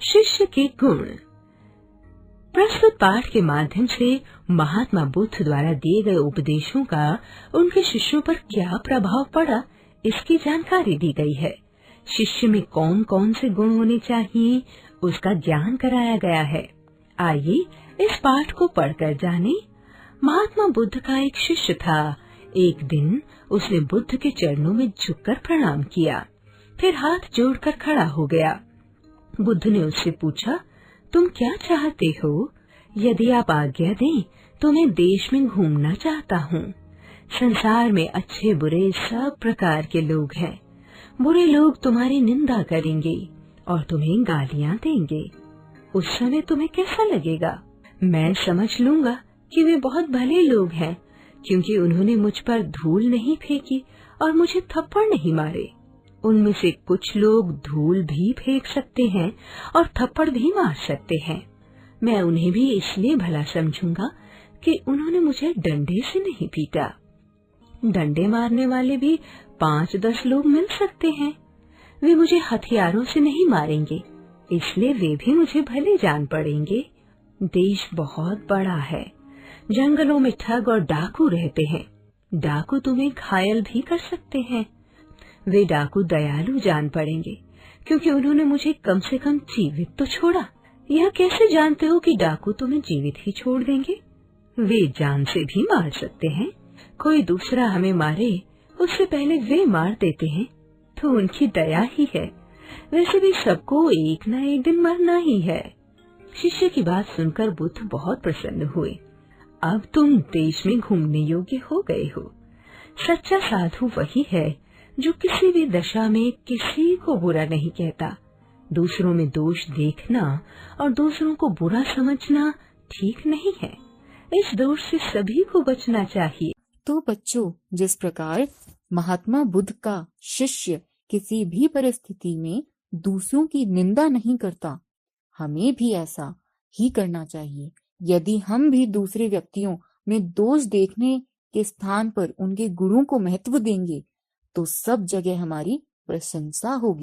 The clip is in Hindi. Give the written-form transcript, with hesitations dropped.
शिष्य के गुण। प्रस्तुत पाठ के माध्यम से महात्मा बुद्ध द्वारा दिए गए उपदेशों का उनके शिष्यों पर क्या प्रभाव पड़ा, इसकी जानकारी दी गई है। शिष्य में कौन कौन से गुण होने चाहिए, उसका ज्ञान कराया गया है। आइए इस पाठ को पढ़कर जानें। महात्मा बुद्ध का एक शिष्य था। एक दिन उसने बुद्ध के चरणों में झुककर प्रणाम किया, फिर हाथ जोड़कर खड़ा हो गया। बुद्ध ने उससे पूछा, तुम क्या चाहते हो? यदि आप आज्ञा दें तो मैं देश में घूमना चाहता हूँ। संसार में अच्छे बुरे सब प्रकार के लोग हैं। बुरे लोग तुम्हारी निंदा करेंगे और तुम्हें गालियाँ देंगे। उस समय तुम्हें कैसा लगेगा? मैं समझ लूंगा कि वे बहुत भले लोग हैं, क्योंकि उन्होंने मुझ पर धूल नहीं फेंकी और मुझे थप्पड़ नहीं मारे। उनमें से कुछ लोग धूल भी फेंक सकते हैं और थप्पड़ भी मार सकते हैं। मैं उन्हें भी इसलिए भला समझूंगा कि उन्होंने मुझे डंडे से नहीं पीटा। डंडे मारने वाले भी 5-10 लोग मिल सकते हैं। वे मुझे हथियारों से नहीं मारेंगे, इसलिए वे भी मुझे भले जान पड़ेंगे। देश बहुत बड़ा है। जंगलों में ठग और डाकू रहते हैं। डाकू तुम्हें घायल भी कर सकते हैं। वे डाकू दयालु जान पड़ेंगे, क्योंकि उन्होंने मुझे कम से कम जीवित तो छोड़ा। यह कैसे जानते हो कि डाकू तुम्हें जीवित ही छोड़ देंगे? वे जान से भी मार सकते हैं। कोई दूसरा हमें मारे उससे पहले वे मार देते हैं, तो उनकी दया ही है। वैसे भी सबको एक न एक दिन मरना ही है। शिष्य की बात सुनकर बुद्ध बहुत प्रसन्न हुए। अब तुम देश में घूमने योग्य हो गए हो। सच्चा साधु वही है जो किसी भी दशा में किसी को बुरा नहीं कहता। दूसरों में दोष देखना और दूसरों को बुरा समझना ठीक नहीं है। इस दोष से सभी को बचना चाहिए। तो बच्चों, जिस प्रकार महात्मा बुद्ध का शिष्य किसी भी परिस्थिति में दूसरों की निंदा नहीं करता, हमें भी ऐसा ही करना चाहिए। यदि हम भी दूसरे व्यक्तियों में दोष देखने के स्थान पर उनके गुणों को महत्व देंगे, तो सब जगह हमारी प्रशंसा होगी।